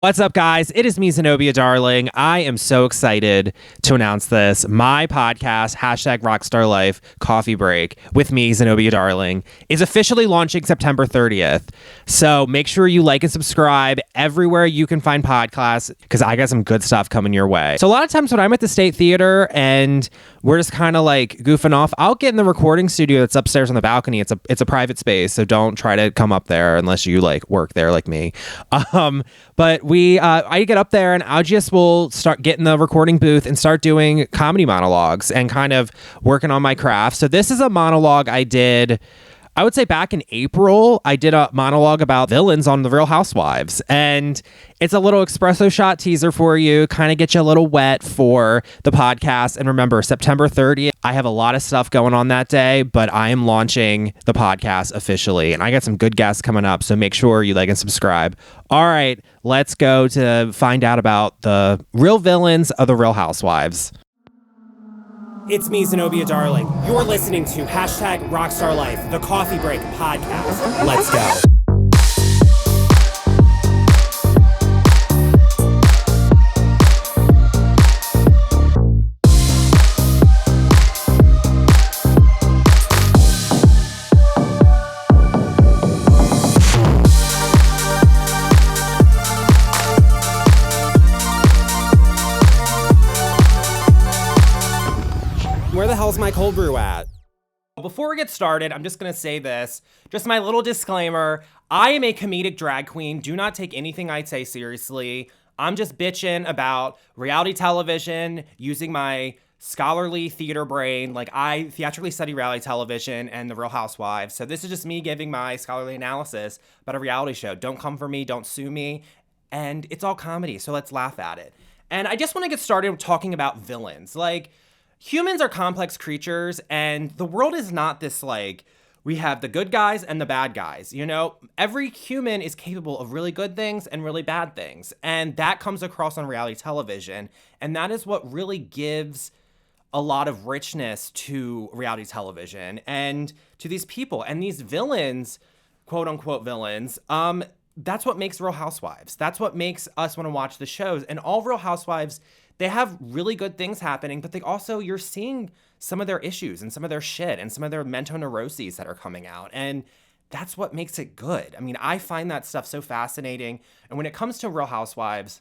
What's up, guys? It is me, Zenobia Darling. I am so excited to announce this. My podcast, #Rockstar Life Coffee Break, with me, Zenobia Darling, is officially launching September 30th. So make sure you like and subscribe everywhere you can find podcasts, because I got some good stuff coming your way. So a lot of times when I'm at the State Theater and we're just kind of like goofing off, I'll get in the recording studio that's upstairs on the balcony. It's a private space, so don't try to come up there unless you like work there like me. But I get up there and I just will start getting the recording booth and start doing comedy monologues and kind of working on my craft. So this is a monologue I did, I would say back in April. I did a monologue about villains on The Real Housewives, and it's a little espresso shot teaser for you, kind of get you a little wet for the podcast. And remember, September 30th, I have a lot of stuff going on that day, but I am launching the podcast officially, and I got some good guests coming up, so make sure you like and subscribe. All right, let's go to find out about the real villains of The Real Housewives. It's me, Zenobia Darling. You're listening to #Rockstar Life, the Coffee Break podcast. Let's go. Where the hell's my cold brew at? Before we get started, I'm just going to say this. Just my little disclaimer. I am a comedic drag queen. Do not take anything I say seriously. I'm just bitching about reality television using my scholarly theater brain. Like, I theatrically study reality television and The Real Housewives. So this is just me giving my scholarly analysis about a reality show. Don't come for me. Don't sue me. And it's all comedy, so let's laugh at it. And I just want to get started talking about villains. Like, humans are complex creatures, and the world is not this, like, we have the good guys and the bad guys, you know? Every human is capable of really good things and really bad things, and that comes across on reality television, and that is what really gives a lot of richness to reality television and to these people. And these villains, quote-unquote villains, that's what makes Real Housewives. That's what makes us want to watch the shows. And all Real Housewives, they have really good things happening, but they also, you're seeing some of their issues and some of their shit and some of their mental neuroses that are coming out. And that's what makes it good. I mean, I find that stuff so fascinating. And when it comes to Real Housewives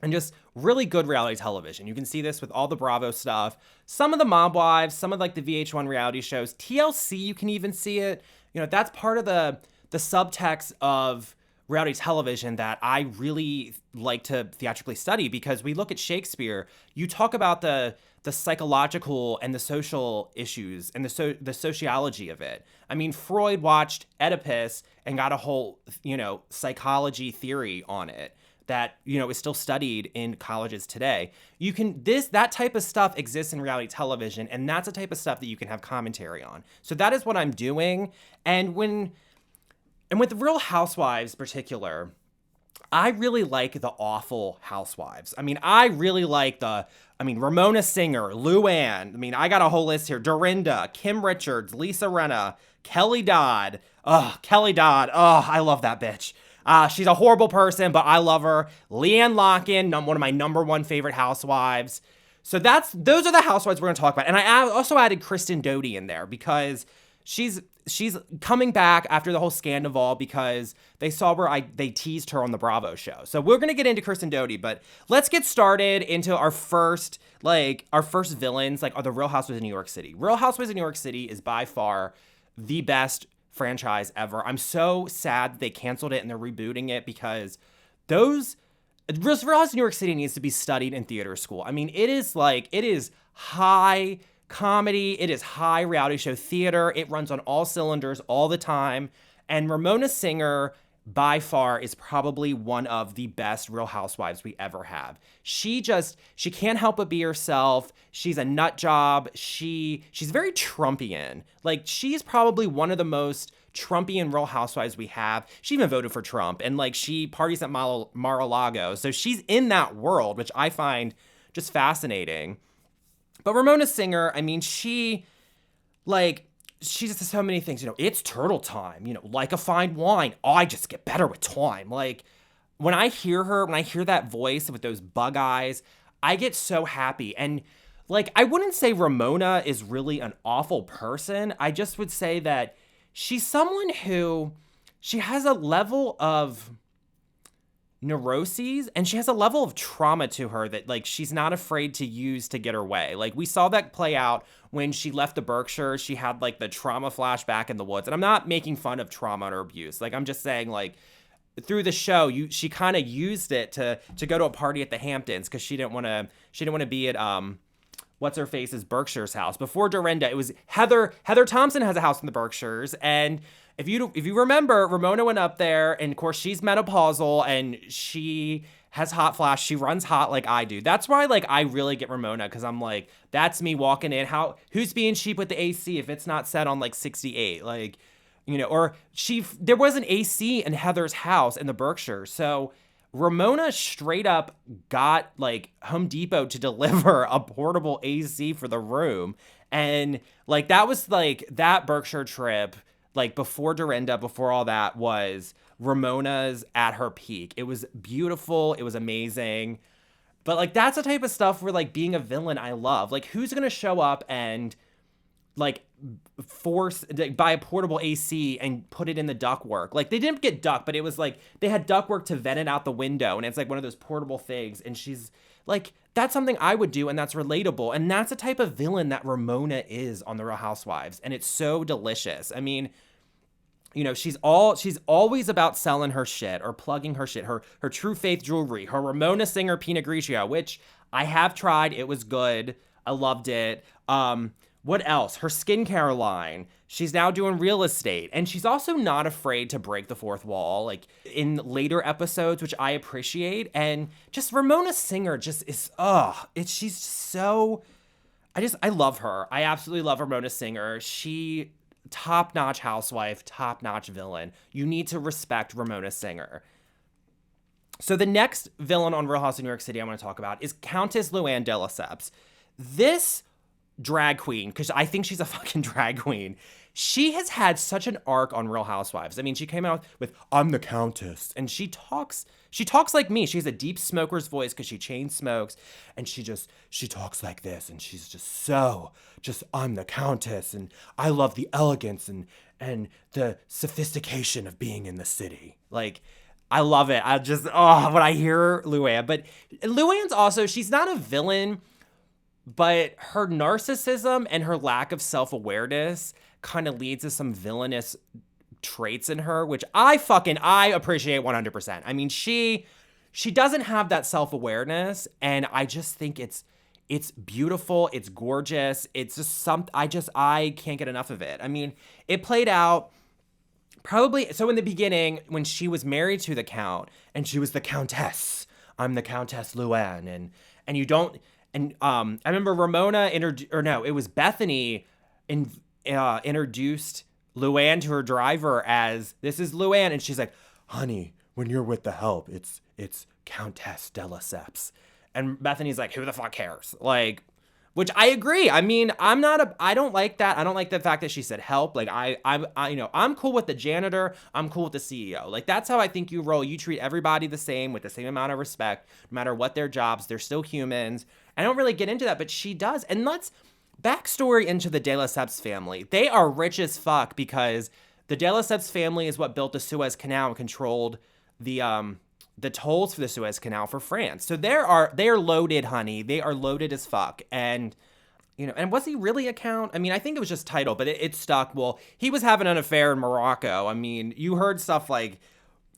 and just really good reality television, you can see this with all the Bravo stuff, some of the Mob Wives, some of like the VH1 reality shows, TLC, you can even see it. You know, that's part of the subtext of reality television that I really like to theatrically study, because we look at Shakespeare, you talk about the psychological and the social issues and the sociology of it. I mean, Freud watched Oedipus and got a whole, psychology theory on it that, is still studied in colleges today. That type of stuff exists in reality television, and that's the type of stuff that you can have commentary on. So that is what I'm doing. And with the Real Housewives in particular, I really like the awful housewives. I mean, I really like Ramona Singer, Luann. I mean, I got a whole list here. Dorinda, Kim Richards, Lisa Rinna, Kelly Dodd. Kelly Dodd. I love that bitch. She's a horrible person, but I love her. Leanne Locken, one of my number one favorite housewives. So those are the housewives we're going to talk about. And I also added Kristen Doute in there because she's coming back after the whole Scandival, because they saw where they teased her on the Bravo show. So we're going to get into Kristen Doute, but let's get started into our first villains, are the Real Housewives of New York City. Real Housewives of New York City is by far the best franchise ever. I'm so sad that they canceled it and they're rebooting it, because Real Housewives of New York City needs to be studied in theater school. I mean, it is high comedy, it is high reality show theater, it runs on all cylinders all the time, and Ramona Singer by far is probably one of the best Real Housewives we ever have. She can't help but be herself. She's a nut job. She's very Trumpian. Like, she's probably one of the most Trumpian Real Housewives we have. She even voted for Trump, and she parties at Mar-a-Lago. So she's in that world, which I find just fascinating. But Ramona Singer, I mean, she just does so many things. It's turtle time, like a fine wine. Oh, I just get better with time. when I hear her, when I hear that voice with those bug eyes, I get so happy. And like, I wouldn't say Ramona is really an awful person. I just would say that she's someone who, she has a level of neuroses and she has a level of trauma to her that like she's not afraid to use to get her way. Like we saw that play out when she left the Berkshires. She had like the trauma flashback in the woods. And I'm not making fun of trauma or abuse. Like I'm just saying like through the show, she kind of used it to go to a party at the Hamptons because she didn't want to be at what's her face's Berkshire's house. Before Dorinda, it was Heather Thompson has a house in the Berkshires, and if you remember, Ramona went up there, and of course she's menopausal and she has hot flash. She runs hot like I do. That's why like I really get Ramona, because I'm like, that's me walking in. Who's being cheap with the AC if it's not set on like 68? Like, you know, or there was an AC in Heather's house in the Berkshires. So Ramona straight up got like Home Depot to deliver a portable AC for the room. And like, that was like that Berkshire trip, like before Dorinda, before all that, was Ramona's at her peak. It was beautiful. It was amazing. But like, that's the type of stuff where like being a villain, I love. Like, who's going to show up and like buy a portable AC and put it in the ductwork? Like, they didn't get duct, but it was like they had ductwork to vent it out the window, and it's like one of those portable things. And she's like, that's something I would do, and that's relatable. And that's the type of villain that Ramona is on The Real Housewives, and it's so delicious. I mean, you know, she's always about selling her shit or plugging her shit, her True Faith jewelry, her Ramona Singer Pinot Grigio, which I have tried. It was good. I loved it. What else? Her skincare line. She's now doing real estate. And she's also not afraid to break the fourth wall, like in later episodes, which I appreciate. And just Ramona Singer just is, she's so, I love her. I absolutely love Ramona Singer. She, top-notch housewife, top-notch villain. You need to respect Ramona Singer. So the next villain on Real House of New York City I want to talk about is Countess Luann de Lesseps. This drag queen, because I think she's a fucking drag queen, she has had such an arc on Real Housewives. I mean, she came out with, I'm the Countess, and she talks like me. She has a deep smoker's voice because she chain smokes, and she talks like this, and she's just I'm the Countess, and I love the elegance and the sophistication of being in the city. Like, I love it. When I hear Luann. But Luann's also, she's not a villain, but her narcissism and her lack of self-awareness kind of leads to some villainous traits in her, which I appreciate 100%. I mean, she doesn't have that self-awareness, and I just think it's beautiful, it's gorgeous, it's just I can't get enough of it. I mean, it played out probably, so in the beginning, when she was married to the Count, and she was the Countess, I'm the Countess Luann, and you don't, and I remember Ramona it was Bethany introduced Luann to her driver as, this is Luann, and she's like, honey, when you're with the help, it's Countess de Lesseps. And Bethany's like, who the fuck cares? Like, which I agree. I mean, I don't like that. I don't like the fact that she said help. Like, I'm cool with the janitor. I'm cool with the CEO. Like, that's how I think you roll. You treat everybody the same with the same amount of respect, no matter what their jobs. They're still humans. I don't really get into that, but she does. And backstory into the de Lesseps family. They are rich as fuck because the de Lesseps family is what built the Suez Canal and controlled the tolls for the Suez Canal for France. So they are loaded, honey. They are loaded as fuck. And, you know, and was he really a count? I mean, I think it was just title, but it stuck. Well, he was having an affair in Morocco. I mean, you heard stuff like,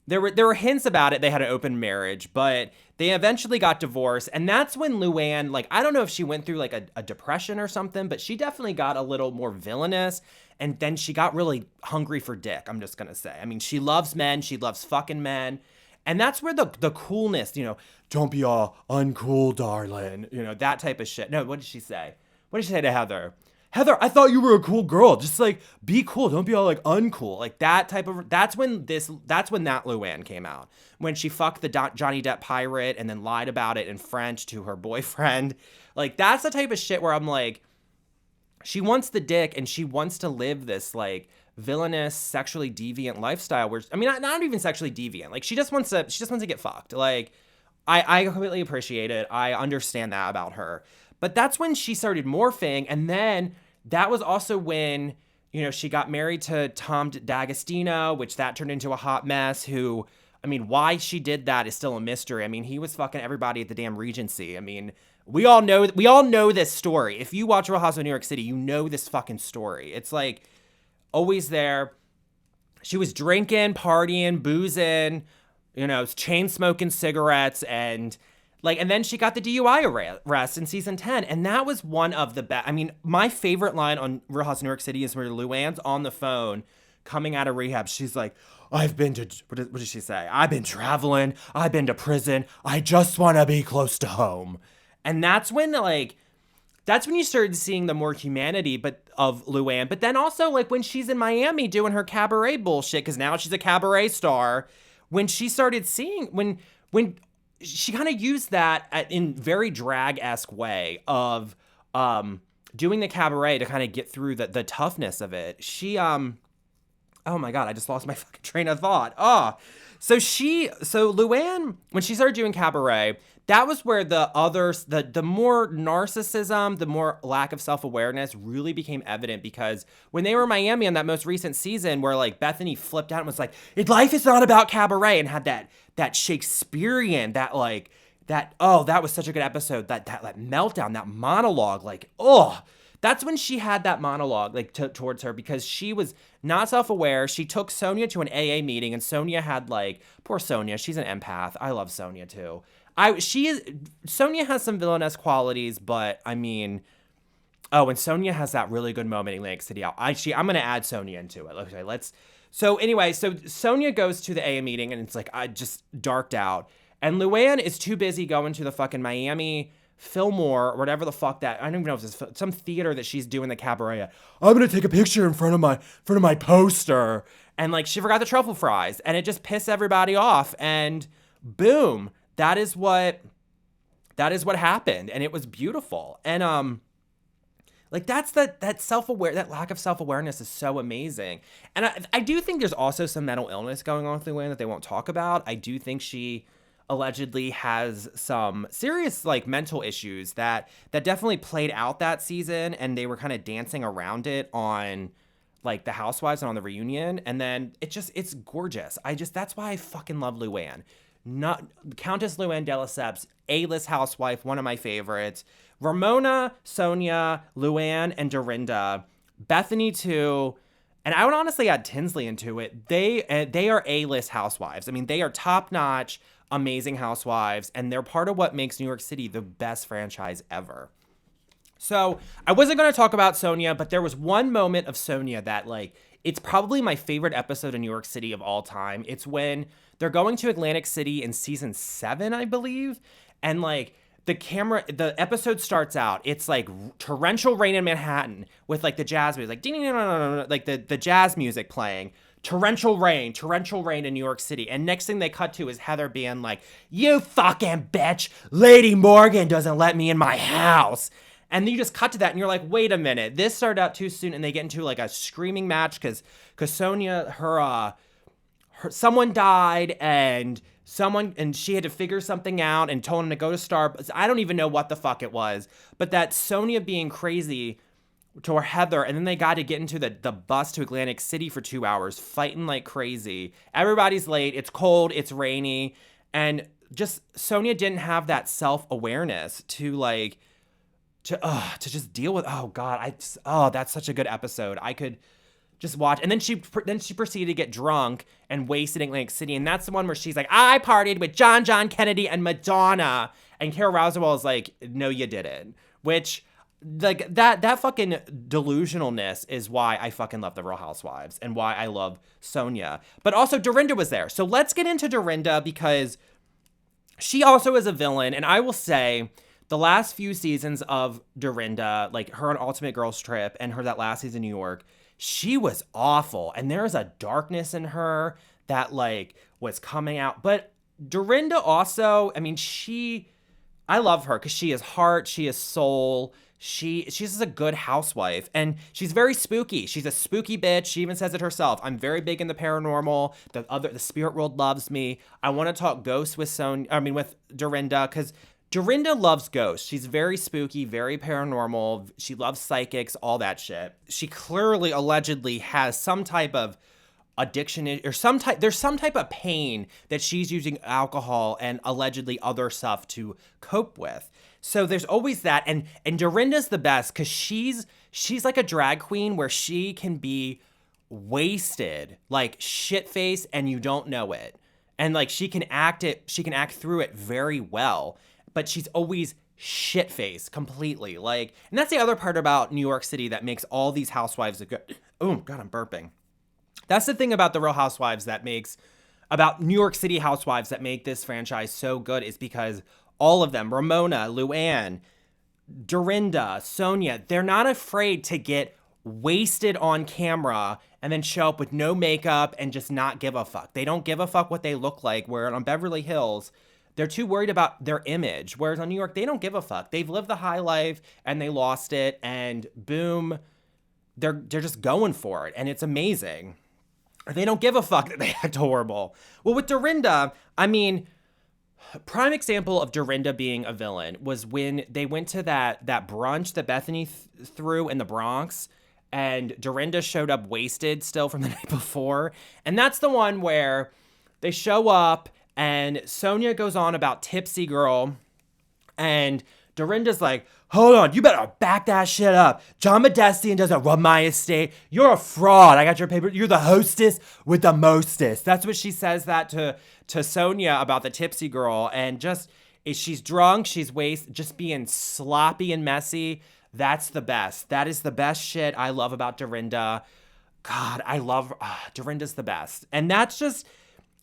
there were hints about it. They had an open marriage, but they eventually got divorced. And that's when Luann, like, I don't know if she went through like a depression or something, but she definitely got a little more villainous. And then she got really hungry for dick, I'm just going to say. I mean, she loves men. She loves fucking men. And that's where the coolness, you know, don't be all uncool, darling, you know, that type of shit. No, what did she say? What did she say to Heather? Heather, I thought you were a cool girl. Just like, be cool. Don't be all like uncool. Like that type of, that's when that Luann came out. When she fucked the Johnny Depp pirate and then lied about it in French to her boyfriend. Like, that's the type of shit where I'm like, she wants the dick and she wants to live this like villainous, sexually deviant lifestyle where, I mean, not even sexually deviant. Like, she just wants to get fucked. Like, I completely appreciate it. I understand that about her. But that's when she started morphing. And then that was also when, you know, she got married to Tom D'Agostino, which that turned into a hot mess, who, I mean, why she did that is still a mystery. I mean, he was fucking everybody at the damn Regency. I mean, we all know this story. If you watch Real Housewives of New York City, you know this fucking story. It's like always there. She was drinking, partying, boozing, you know, chain smoking cigarettes, and then she got the DUI arrest in season 10. And that was one of the best. I mean, my favorite line on Real House of New York City is where Luann's on the phone coming out of rehab. She's like, I've been to, what did she say? I've been traveling. I've been to prison. I just want to be close to home. And that's when you started seeing the more humanity of Luann. But then also, like, when she's in Miami doing her cabaret bullshit, because now she's a cabaret star, when she started seeing, when she kind of used that in very drag-esque way of doing the cabaret to kind of get through the toughness of it. She, oh my God, I just lost my fucking train of thought. So Luann, when she started doing cabaret, that was where the more narcissism, the more lack of self-awareness really became evident, because when they were in Miami on that most recent season where like Bethany flipped out and was like, life is not about cabaret, and had that Shakespearean, that was such a good episode, that meltdown, that monologue, that's when she had that monologue towards her, because she was not self-aware. She took Sonia to an AA meeting, and Sonia had poor Sonia, she's an empath. I love Sonia too. Sonia has some villainous qualities, but I mean, and Sonia has that really good moment in Atlantic City. I'm going to add Sonia into it. Okay, so Sonia goes to the AA meeting, and it's like, I just darked out. And Luann is too busy going to the fucking Miami Fillmore, or whatever the fuck that, I don't even know if it's some theater that she's doing the cabaret at. I'm going to take a picture in front of my poster. And she forgot the truffle fries, and it just pissed everybody off. And boom. That is what happened, and it was beautiful. And that's that self-aware, that lack of self-awareness is so amazing. And I do think there's also some mental illness going on with Luann that they won't talk about. I do think she allegedly has some serious like mental issues that definitely played out that season, and they were kind of dancing around it on like the Housewives and on the reunion. And then it's gorgeous. That's why I fucking love Luann. Not Countess Luann de Lesseps, A-list housewife, one of my favorites. Ramona, Sonia, Luann, and Dorinda. Bethany too. And I would honestly add Tinsley into it. They are A-list housewives. I mean, they are top-notch, amazing housewives, and they're part of what makes New York City the best franchise ever. So I wasn't going to talk about Sonia, but there was one moment of Sonia that it's probably my favorite episode in New York City of all time. It's when they're going to Atlantic City in season 7, I believe. And the episode starts out, it's like torrential rain in Manhattan with the jazz music, the jazz music playing. Torrential rain in New York City. And next thing they cut to is Heather being like, "You fucking bitch, Lady Morgan doesn't let me in my house." And then you just cut to that, and you're like, wait a minute, this started out too soon. And they get into a screaming match because Sonia, someone died, and she had to figure something out and told him to go to Starbucks. I don't even know what the fuck it was, but that Sonia being crazy to Heather, and then they got to get into the bus to Atlantic City for 2 hours, fighting like crazy. Everybody's late. It's cold. It's rainy. And just Sonia didn't have that self-awareness to just deal with, oh God, that's such a good episode. I could just watch. And then she proceeded to get drunk and wasted in Atlantic City. And that's the one where she's like, I partied with John Kennedy and Madonna. And Carol Roosevelt is like, no, you didn't. Which, that fucking delusionalness is why I fucking love the Real Housewives and why I love Sonia. But also Dorinda was there. So let's get into Dorinda, because she also is a villain. And I will say, the last few seasons of Dorinda, her on Ultimate Girls Trip and her that last season in New York, she was awful. And there is a darkness in her that was coming out. But Dorinda also, I mean, I love her because she is heart, she is soul, she's just a good housewife, and she's very spooky. She's a spooky bitch. She even says it herself. I'm very big in the paranormal. The spirit world loves me. I want to talk ghosts with with Dorinda, because Dorinda loves ghosts. She's very spooky, very paranormal. She loves psychics, all that shit. She clearly, allegedly has some type of addiction or there's some type of pain that she's using alcohol and allegedly other stuff to cope with. So there's always that. And Dorinda's the best because she's like a drag queen where she can be wasted, like shit face, and you don't know it. And like she can act through it very well, but she's always shit faced completely. Like, and that's the other part about New York City that makes all these housewives a good. Oh God, I'm burping. That's the thing about the Real Housewives about New York City housewives that make this franchise so good, is because all of them, Ramona, Luann, Dorinda, Sonia, they're not afraid to get wasted on camera and then show up with no makeup and just not give a fuck. They don't give a fuck what they look like, where on Beverly Hills, they're too worried about their image. Whereas on New York, they don't give a fuck. They've lived the high life and they lost it, and boom, they're just going for it. And it's amazing. They don't give a fuck that they act horrible. Well, with Dorinda, I mean, prime example of Dorinda being a villain was when they went to that brunch that Bethany threw in the Bronx, and Dorinda showed up wasted still from the night before. And that's the one where they show up and Sonia goes on about Tipsy Girl, and Dorinda's like, hold on, you better back that shit up. John Modestian doesn't run my estate. You're a fraud. I got your paper. You're the hostess with the mostest. That's what she says that to Sonia about the Tipsy Girl. And just, she's drunk, she's wasted, just being sloppy and messy. That's the best. That is the best shit I love about Dorinda. God, I love, Dorinda's the best. And that's just...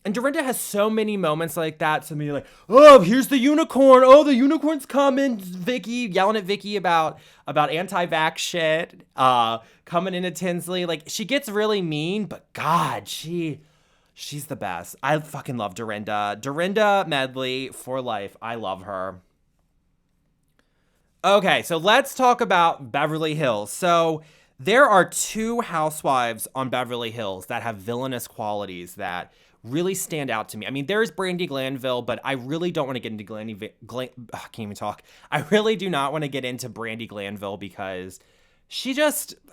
And Dorinda has so many moments like that. So many like, oh, here's the unicorn. Oh, the unicorn's coming. Vicky, yelling at Vicky about anti-vax shit. Coming into Tinsley. Like, she gets really mean, but God, she's the best. I fucking love Dorinda. Dorinda Medley for life. I love her. Okay, so let's talk about Beverly Hills. So there are 2 housewives on Beverly Hills that have villainous qualities that really stand out to me. I mean, there's Brandi Glanville, but I really don't want to get into I can't even talk. I really do not want to get into Brandi Glanville because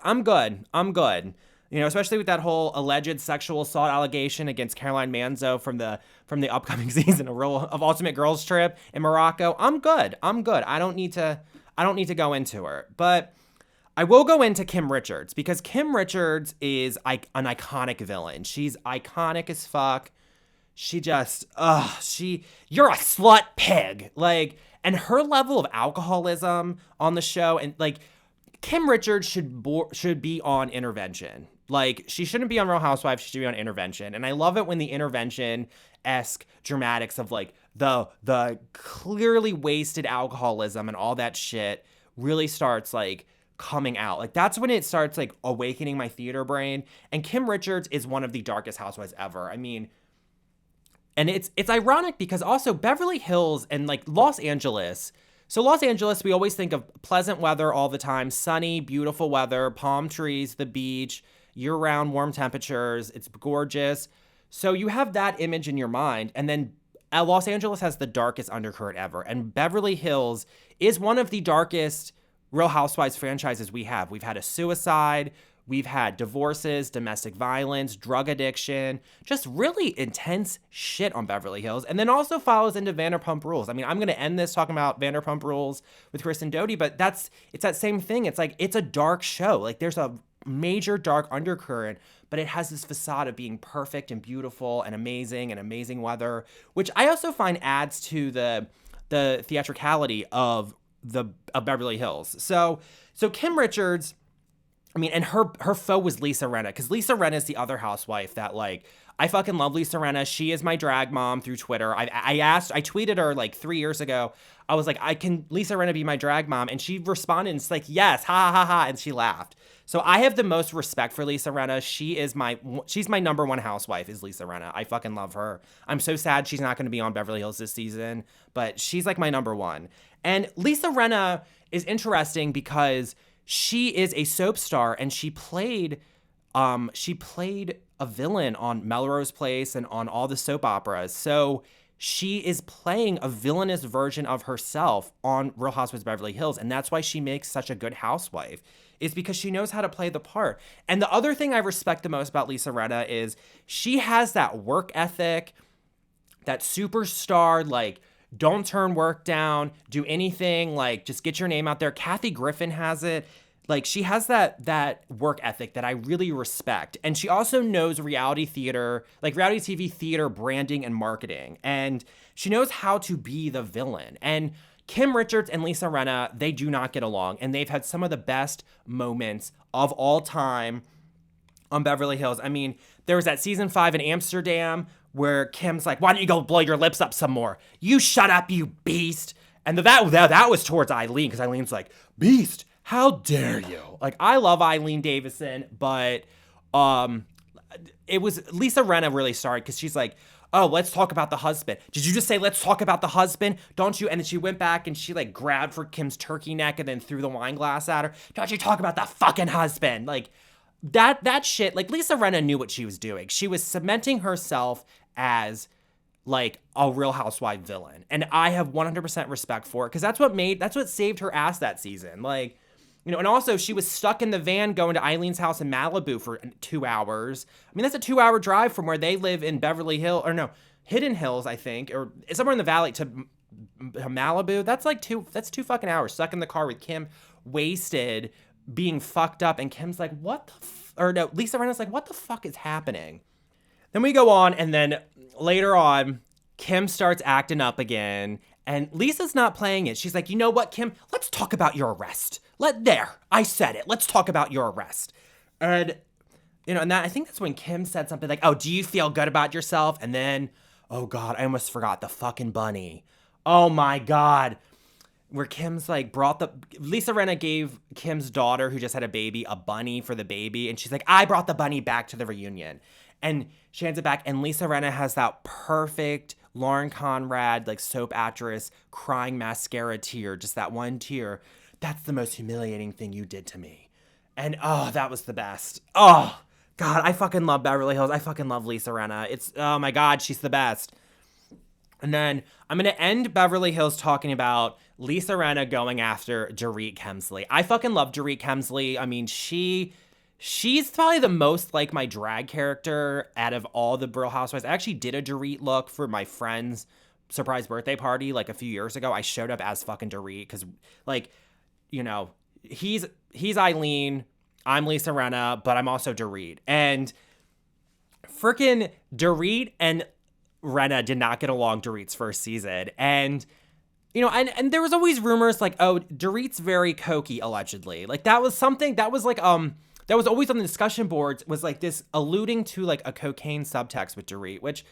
I'm good. You know, especially with that whole alleged sexual assault allegation against Caroline Manzo from the upcoming season of Ultimate Girls Trip in Morocco. I'm good. I don't need to go into her. But I will go into Kim Richards because Kim Richards is an iconic villain. She's iconic as fuck. She just, you're a slut pig. Like, and her level of alcoholism on the show, and like, Kim Richards should be on Intervention. Like, she shouldn't be on Real Housewives. She should be on Intervention. And I love it when the Intervention-esque dramatics of like the clearly wasted alcoholism and all that shit really starts like coming out. Like, that's when it starts like awakening my theater brain. And Kim Richards is one of the darkest housewives ever. I mean, and it's ironic because also Beverly Hills and like Los Angeles. So Los Angeles, we always think of pleasant weather all the time, sunny, beautiful weather, palm trees, the beach, year-round warm temperatures. It's gorgeous. So you have that image in your mind. And then Los Angeles has the darkest undercurrent ever. And Beverly Hills is one of the darkest Real Housewives franchises we have. We've had a suicide, we've had divorces, domestic violence, drug addiction, just really intense shit on Beverly Hills. And then also follows into Vanderpump Rules. I mean, I'm going to end this talking about Vanderpump Rules with Kristen Doty, but it's that same thing. It's like, it's a dark show. Like, there's a major dark undercurrent, but it has this facade of being perfect and beautiful and amazing weather, which I also find adds to the theatricality of Beverly Hills. So Kim Richards, I mean, and her foe was Lisa Rinna, because Lisa Rinna is the other housewife that, like, I fucking love Lisa Rinna. She is my drag mom through Twitter. I tweeted her like 3 years ago. I was like, can Lisa Rinna be my drag mom? And she responded and it's like, yes, ha ha ha, and she laughed. So I have the most respect for Lisa Rinna. She's my number one housewife is Lisa Rinna. I fucking love her. I'm so sad she's not going to be on Beverly Hills this season, but she's like my number one. And Lisa Rinna is interesting because she is a soap star and she played a villain on Melrose Place and on all the soap operas. So she is playing a villainous version of herself on Real Housewives of Beverly Hills. And that's why she makes such a good housewife, is because she knows how to play the part. And the other thing I respect the most about Lisa Rinna is she has that work ethic, that superstar, like, don't turn work down, do anything, like, just get your name out there. Kathy Griffin has it. Like, she has that work ethic that I really respect. And she also knows reality theater, like reality TV theater branding and marketing. And she knows how to be the villain. And Kim Richards and Lisa Rinna, they do not get along. And they've had some of the best moments of all time on Beverly Hills. I mean, there was that season 5 in Amsterdam where Kim's like, why don't you go blow your lips up some more? You shut up, you beast. And that was towards Eileen, because Eileen's like, beast. How dare you? Like, I love Eileen Davison, but it was Lisa Rinna really started because she's like, oh, let's talk about the husband. Did you just say, let's talk about the husband? Don't you? And then she went back and she like grabbed for Kim's turkey neck and then threw the wine glass at her. Don't you talk about the fucking husband? Like that shit. Like, Lisa Rinna knew what she was doing. She was cementing herself as like a Real Housewife villain. And I have 100% respect for it because that's what saved her ass that season. Like, you know, and also she was stuck in the van going to Eileen's house in Malibu for 2 hours. I mean, that's a 2-hour drive from where they live in Beverly Hills, or no, Hidden Hills, I think, or somewhere in the valley to Malibu. That's like two fucking hours stuck in the car with Kim, wasted, being fucked up. And Kim's like, Lisa Rinna's like, what the fuck is happening? Then we go on, and then later on, Kim starts acting up again. And Lisa's not playing it. She's like, you know what, Kim? Let's talk about your arrest. I said it. Let's talk about your arrest. And, you know, and I think that's when Kim said something like, oh, do you feel good about yourself? And then, oh God, I almost forgot the fucking bunny. Oh my God. Where Kim's like Lisa Rinna gave Kim's daughter, who just had a baby, a bunny for the baby. And she's like, I brought the bunny back to the reunion. And she hands it back. And Lisa Rinna has that perfect Lauren Conrad, like soap actress, crying mascara tear, just that one tear. That's the most humiliating thing you did to me. And oh, that was the best. Oh, God, I fucking love Beverly Hills. I fucking love Lisa Rinna. Oh my God, she's the best. And then I'm going to end Beverly Hills talking about Lisa Rinna going after Dorit Kemsley. I fucking love Dorit Kemsley. I mean, she's probably the most like my drag character out of all the Real Housewives. I actually did a Dorit look for my friend's surprise birthday party like a few years ago. I showed up as fucking Dorit because, like, you know, he's Eileen, I'm Lisa Rinna, but I'm also Dorit. And freaking Dorit and Rinna did not get along Dorit's first season. And, you know, and there was always rumors like, oh, Dorit's very cokey, allegedly. Like, that was something that was like, that was always on the discussion boards, was like this alluding to like a cocaine subtext with Dorit, which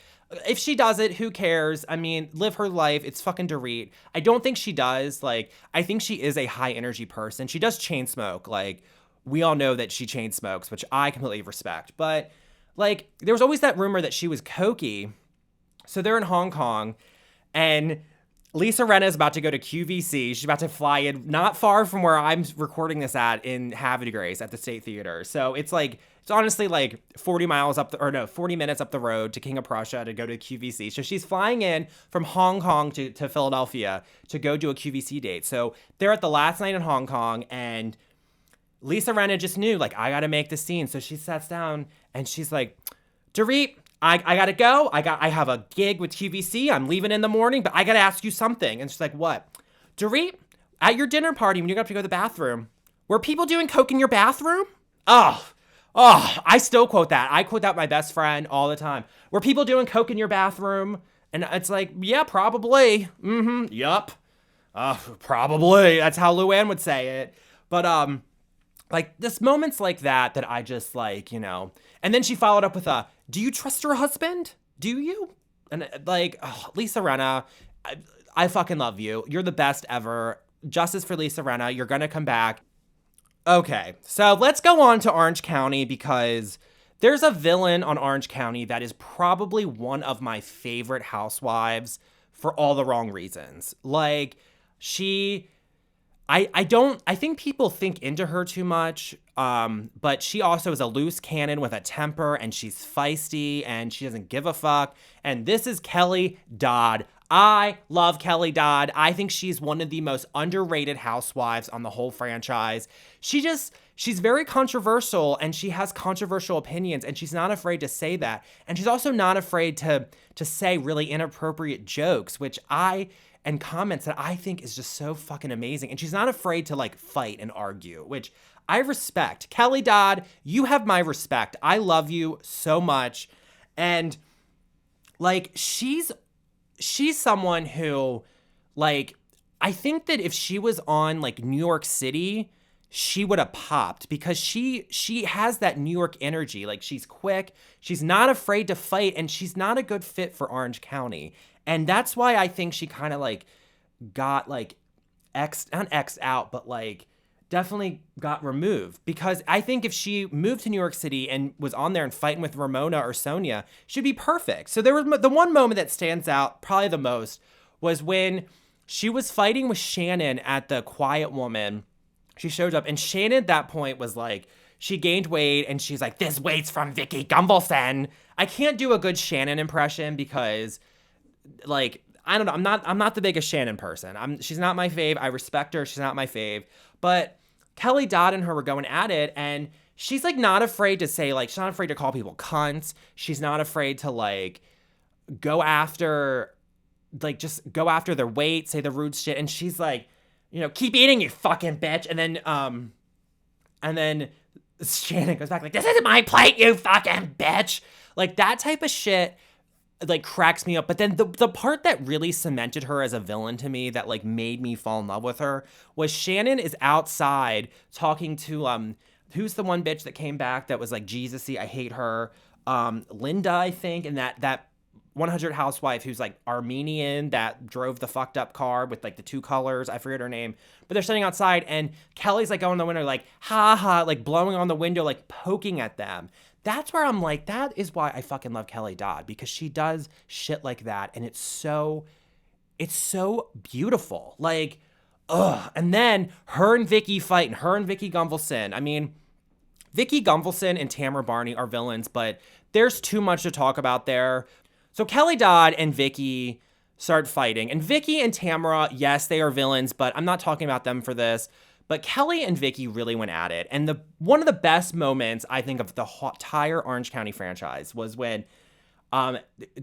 if she does it, who cares? I mean, live her life. It's fucking Dorit. I don't think she does. Like, I think she is a high energy person. She does chain smoke. Like, we all know that she chain smokes, which I completely respect. But like, there was always that rumor that she was cokey. So they're in Hong Kong and Lisa Rinna is about to go to QVC. She's about to fly in not far from where I'm recording this at in Havre de Grace at the State Theater. So it's honestly like 40 minutes up the road to King of Prussia to go to QVC. So she's flying in from Hong Kong to Philadelphia to go do a QVC date. So they're at the last night in Hong Kong and Lisa Rinna just knew, like, I got to make the scene. So she sits down and she's like, Dorit, I gotta go. I have a gig with QVC. I'm leaving in the morning, but I gotta ask you something. And she's like, what? Dorit, at your dinner party when you have to go to the bathroom, were people doing coke in your bathroom? Oh, I still quote that. I quote that my best friend all the time. Were people doing coke in your bathroom? And it's like, yeah, probably. Yup. Probably. That's how Luann would say it. But, like, just moments like that I just, like, you know. And then she followed up with do you trust your husband? Do you? And like, Lisa Rinna, I fucking love you. You're the best ever. Justice for Lisa Rinna. You're gonna come back. Okay, so let's go on to Orange County because there's a villain on Orange County that is probably one of my favorite housewives for all the wrong reasons. Like, I think people think into her too much, but she also is a loose cannon with a temper, and she's feisty, and she doesn't give a fuck, and this is Kelly Dodd. I love Kelly Dodd. I think she's one of the most underrated housewives on the whole franchise. She's very controversial, and she has controversial opinions, and she's not afraid to say that. And she's also not afraid to say really inappropriate jokes, and comments that I think is just so fucking amazing. And she's not afraid to like fight and argue, which I respect. Kelly Dodd, you have my respect. I love you so much. And like, she's someone who, like, I think that if she was on like New York City, she would have popped because she has that New York energy. Like, she's quick, she's not afraid to fight, and she's not a good fit for Orange County. And that's why I think she kind of like got like not X'd out, but like definitely got removed, because I think if she moved to New York City and was on there and fighting with Ramona or Sonia, she'd be perfect. So there was the one moment that stands out probably the most was when she was fighting with Shannon at the Quiet Woman. She showed up, and Shannon at that point was like, she gained weight, and she's like, this weight's from Vicky Gunvalson. I can't do a good Shannon impression because, like, I don't know, I'm not the biggest Shannon person. She's not my fave. I respect her. She's not my fave. But Kelly Dodd and her were going at it, and she's like not afraid to say, like, she's not afraid to call people cunts. She's not afraid to like go after their weight, say the rude shit. And she's like, you know, keep eating, you fucking bitch. And then Shannon goes back like, this isn't my plate, you fucking bitch. Like, that type of shit like cracks me up. But then the part that really cemented her as a villain to me, that like made me fall in love with her, was Shannon is outside talking to who's the one bitch that came back that was like Jesus-y, I hate her, Linda, I think, and that 100 housewife who's like Armenian that drove the fucked up car with like the two colors, I forget her name, but they're standing outside, and Kelly's like going in the window like, ha ha, like blowing on the window, like poking at them. That's where I'm like, that is why I fucking love Kelly Dodd, because she does shit like that, and it's so beautiful. Like, ugh. And then her and Vicky fight, and her and Vicky Gunvalson. I mean, Vicky Gunvalson and Tamara Barney are villains, but there's too much to talk about there. So Kelly Dodd and Vicky start fighting, and Vicky and Tamara, yes, they are villains, but I'm not talking about them for this. But Kelly and Vicky really went at it. And one of the best moments, I think, of the entire Orange County franchise was when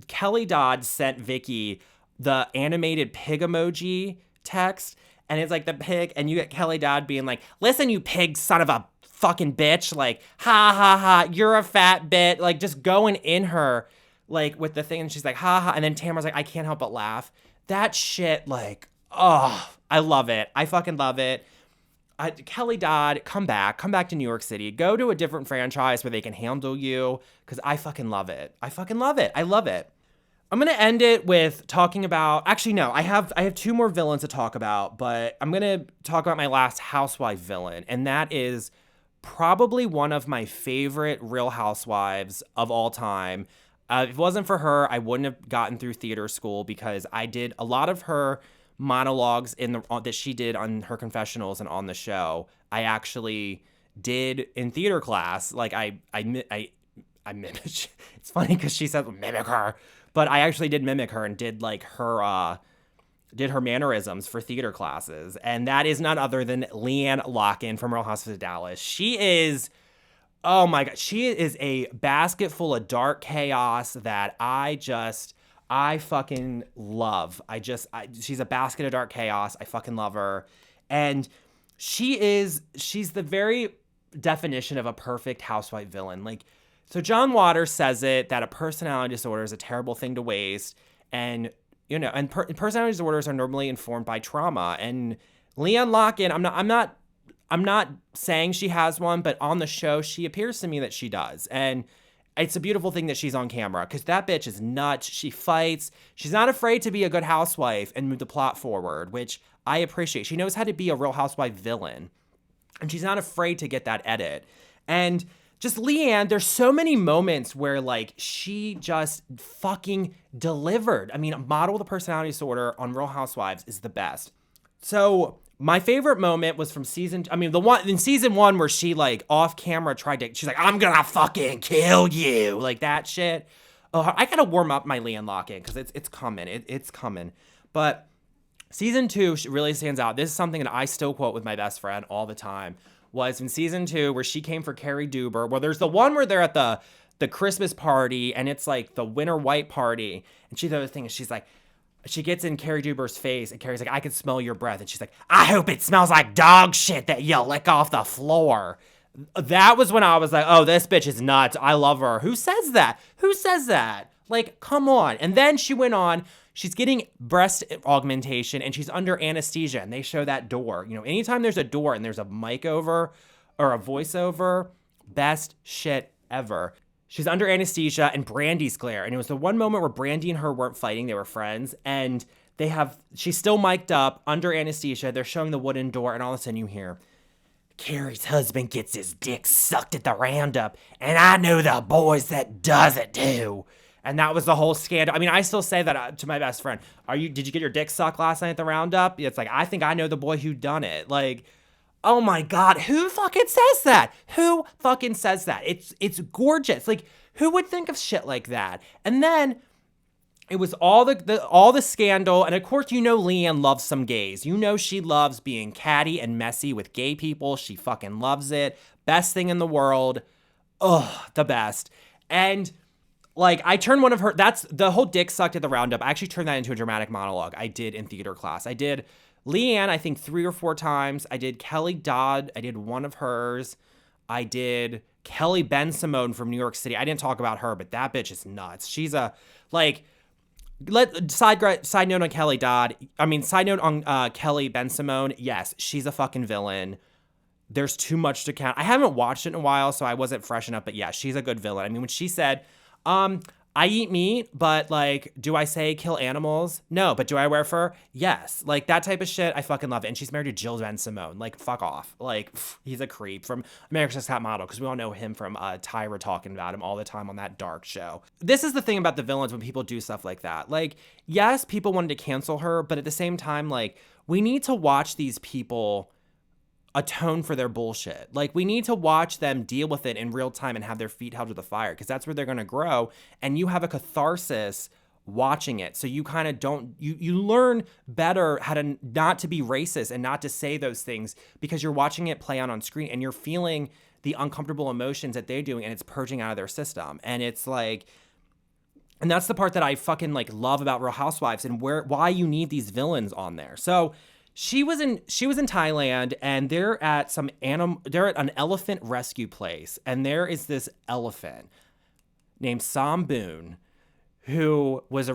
Kelly Dodd sent Vicky the animated pig emoji text. And it's like the pig, and you get Kelly Dodd being like, listen, you pig son of a fucking bitch. Like, ha, ha, ha, you're a fat bitch. Like, just going in her, like, with the thing. And she's like, ha, ha. And then Tamara's like, I can't help but laugh. That shit, like, oh, I love it. I fucking love it. Kelly Dodd, come back to New York City, go to a different franchise where they can handle you, because I fucking love it. I fucking love it. I love it. I'm going to end it with talking about, actually, no, I have two more villains to talk about, but I'm going to talk about my last housewife villain, and that is probably one of my favorite Real Housewives of all time. If it wasn't for her, I wouldn't have gotten through theater school, because I did a lot of her monologues that she did on her confessionals and on the show. I actually did in theater class. Like, I mimic. It's funny because she said mimic her, but I actually did mimic her and did like her mannerisms for theater classes. And that is none other than Leanne Locken from Real Housewives of Dallas. She is, oh my God, she is a basket full of dark chaos that I fucking love. She's a basket of dark chaos. I fucking love her. And she's the very definition of a perfect housewife villain. Like, so John Waters says it, that a personality disorder is a terrible thing to waste. And, you know, and personality disorders are normally informed by trauma. And Leanne Locken, I'm not saying she has one, but on the show, she appears to me that she does. And it's a beautiful thing that she's on camera because that bitch is nuts. She fights. She's not afraid to be a good housewife and move the plot forward, which I appreciate. She knows how to be a Real Housewife villain, and she's not afraid to get that edit. And just Leanne, there's so many moments where like she just fucking delivered. I mean, a model of the personality disorder on Real Housewives is the best. So my favorite moment was from the one in season 1 where she like off camera she's like, I'm gonna fucking kill you. Like that shit. Oh, I gotta warm up my Leanne lock-in because it's coming. It's coming. But season 2 really stands out. This is something that I still quote with my best friend all the time. Was in season 2 where she came for Carrie Duber. Well, there's the one where they're at the Christmas party and it's like the winter white party. And the other thing is she's like, she gets in Carrie Duber's face and Carrie's like, I can smell your breath. And she's like, I hope it smells like dog shit that you lick off the floor. That was when I was like, oh, this bitch is nuts. I love her. Who says that? Who says that? Like, come on. And then she went on, she's getting breast augmentation and she's under anesthesia and they show that door. You know, anytime there's a door and there's a mic over or a voiceover, best shit ever. She's under anesthesia and Brandy's glare. And it was the one moment where Brandy and her weren't fighting. They were friends. And she's still mic'd up under anesthesia. They're showing the wooden door. And all of a sudden you hear, Carrie's husband gets his dick sucked at the roundup. And I know the boys that does it too. And that was the whole scandal. I mean, I still say that to my best friend. Did you get your dick sucked last night at the roundup? It's like, I think I know the boy who done it. Like, oh my God, who fucking says that? Who fucking says that? It's gorgeous. Like, who would think of shit like that? And then it was all the scandal. And of course, you know Leanne loves some gays. You know she loves being catty and messy with gay people. She fucking loves it. Best thing in the world. Oh, the best. And like, I turned one of her, that's the whole dick sucked at the roundup. I actually turned that into a dramatic monologue I did in theater class. I did Leanne, I think 3 or 4 times. I did Kelly Dodd. I did one of hers. I did Kelly Ben Simone from New York City. I didn't talk about her, but that bitch is nuts. She's side note on Kelly Dodd. Side note on Kelly Ben Simone. Yes, she's a fucking villain. There's too much to count. I haven't watched it in a while, so I wasn't fresh enough, but yeah, she's a good villain. I mean, when she said, I eat meat, but like, do I say kill animals? No, but do I wear fur? Yes. Like that type of shit, I fucking love it. And she's married to Jill Ben Simone. Like, fuck off. Like, he's a creep from America's Next Top Model because we all know him from Tyra talking about him all the time on that dark show. This is the thing about the villains when people do stuff like that. Like, yes, people wanted to cancel her, but at the same time, like, we need to watch these people atone for their bullshit. Like, we need to watch them deal with it in real time and have their feet held to the fire because that's where they're going to grow. And you have a catharsis watching it. So you kind of you learn better how to not to be racist and not to say those things because you're watching it play out on screen and you're feeling the uncomfortable emotions that they're doing and it's purging out of their system. And it's like, and that's the part that I fucking like love about Real Housewives and why you need these villains on there. So She was in Thailand and they're at an elephant rescue place. And there is this elephant named Sam Boone who was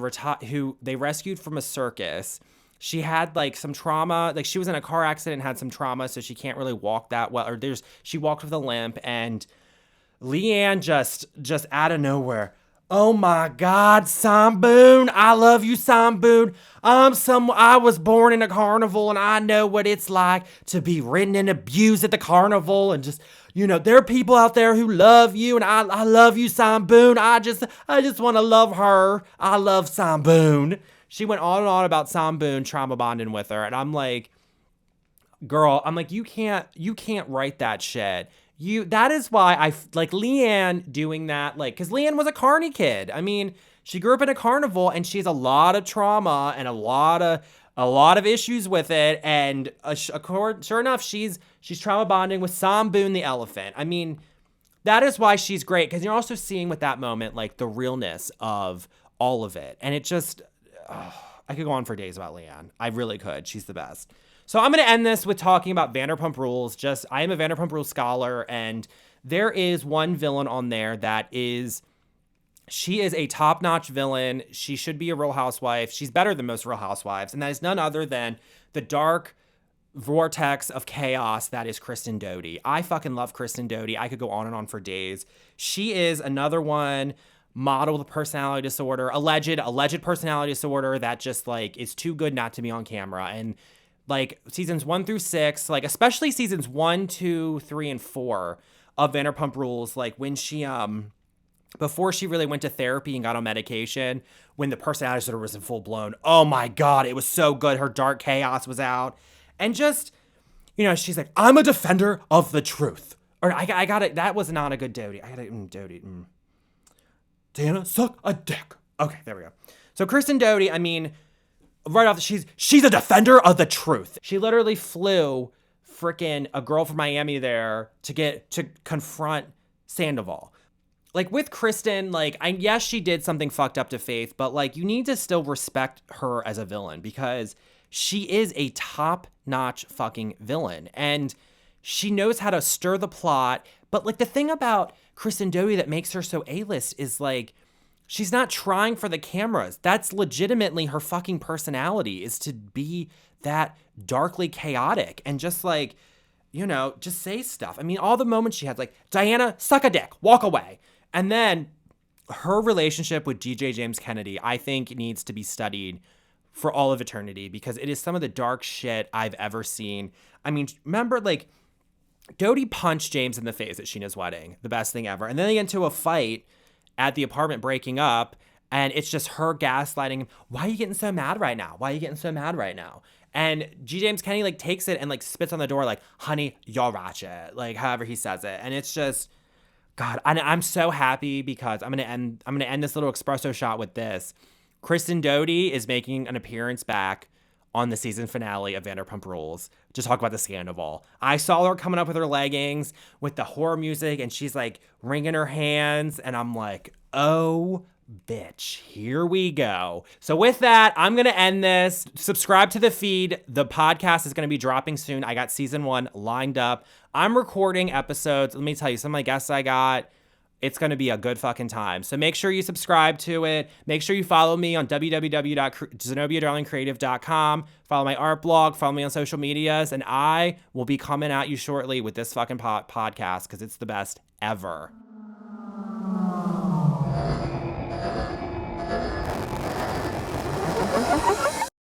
who they rescued from a circus. She had like some trauma, like she was in a car accident and had some trauma. So she can't really walk that well, she walked with a limp and Leanne just out of nowhere. Oh my God, Sam Boone. I love you, Sam Boone. I was born in a carnival and I know what it's like to be ridden and abused at the carnival and just, you know, there are people out there who love you and I love you, Sam Boone. I just want to love her. I love Sam Boone. She went on and on about Sam Boone trauma bonding with her. And I'm like, girl, you can't write that shit. That is why I like Leanne doing that, like, because Leanne was a carny kid. I mean, she grew up in a carnival and she has a lot of trauma and a lot of issues with it. And sure enough, she's trauma bonding with Sam Boone the elephant. I mean, that is why she's great because you're also seeing with that moment like the realness of all of it. And it just, I could go on for days about Leanne. I really could. She's the best. So I'm going to end this with talking about Vanderpump Rules. I am a Vanderpump Rules scholar, and there is one villain on there she is a top-notch villain. She should be a Real Housewife. She's better than most Real Housewives, and that is none other than the dark vortex of chaos that is Kristen Doute. I fucking love Kristen Doute. I could go on and on for days. She is another one, model with personality disorder, alleged personality disorder that just like is too good not to be on camera. And like seasons 1 through 6, like especially seasons 1, 2, 3, and 4 of Vanderpump Rules, like when she before she really went to therapy and got on medication, when the personality disorder was in full blown, oh my God, it was so good. Her dark chaos was out. And just, you know, she's like, I'm a defender of the truth. Or I got it. That was not a good Doute. I got it. Doute. Dana, suck a dick. Okay, there we go. So Kristen Doute, I mean, right off, she's a defender of the truth. She literally flew freaking a girl from Miami there to confront Sandoval. Like with Kristen, like, yes, she did something fucked up to Faith, but like you need to still respect her as a villain because she is a top-notch fucking villain and she knows how to stir the plot. But like the thing about Kristen Doute that makes her so A-list is like, she's not trying for the cameras. That's legitimately her fucking personality, is to be that darkly chaotic and just like, you know, just say stuff. I mean, all the moments she had, like, Diana, suck a dick, walk away. And then her relationship with DJ James Kennedy, I think needs to be studied for all of eternity because it is some of the dark shit I've ever seen. I mean, remember, like, Doute punched James in the face at Sheena's wedding, the best thing ever. And then they get into a fight at the apartment breaking up, and it's just her gaslighting him. Why are you getting so mad right now? Why are you getting so mad right now? And G. James Kennedy, like, takes it and, like, spits on the door, like, honey, you're ratchet. Like, however he says it. And it's just, God, I'm so happy because I'm gonna end this little espresso shot with this. Kristen Doute is making an appearance back on the season finale of Vanderpump Rules to talk about the scandal. I saw her coming up with her leggings with the horror music and she's like wringing her hands and I'm like, oh, bitch, here we go. So with that, I'm going to end this. Subscribe to the feed. The podcast is going to be dropping soon. I got season 1 lined up. I'm recording episodes. Let me tell you, some of my guests I got, it's going to be a good fucking time. So make sure you subscribe to it. Make sure you follow me on www.zenobiadarlingcreative.com. Follow my art blog. Follow me on social medias. And I will be coming at you shortly with this fucking podcast because it's the best ever.